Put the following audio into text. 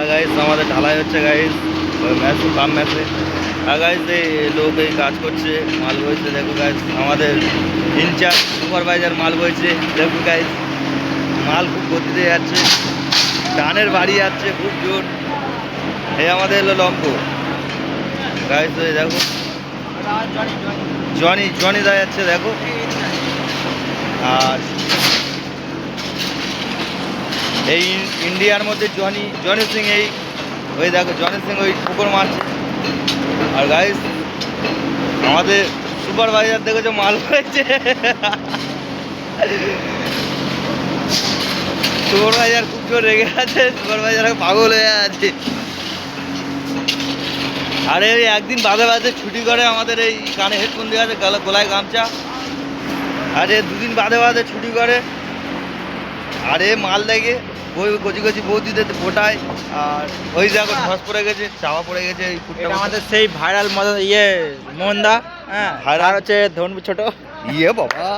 Guys আমাদের ঢালাই হচ্ছে গাইস ম্যাচ বাম ম্যাচে। আর গাইস এই লোক এই কাজ করছে, মাল বইছে দেখো গাইস। আমাদের ইনচার্জ সুপারভাইজার মাল বইছে দেখো গাইস। মাল খুব গতিতে যাচ্ছে, ডানের বাড়ি যাচ্ছে খুব জোর। এই আমাদের এলো লম্ব গাইস, এই দেখো জনি জনি দা যাচ্ছে দেখো। আর এই ইন্ডিয়ার মধ্যে জনি সিং, এই ওই দেখো জনি সিং ওই পুকুর মারছে। আর গাইস আমাদের সুপারভাইজার দেখেছো মাল হয়েছে। সুপারভাইজার খুব জোর রেগে আছে, সুপারভাইজার পাগল হয়ে আছে। আর এই একদিন বাদে বাদে ছুটি করে আমাদের, এই কানে হেডফোন দেওয়া আছে, গলায় গামছা। আর এ দুদিন বাদে বাদে ছুটি করে। আর এ মাল দেখে ওই কচি কচি বৌদিদের ফোটায়। আর ওই দেখো ধস পড়ে গেছে, চাওয়া পড়ে গেছে। এই ফুটটা আমাদের সেই ভাইরাল মোহনদা, হ্যাঁ, ভাইরাল হচ্ছে ধনু ছোট। ইয়ে বাবা।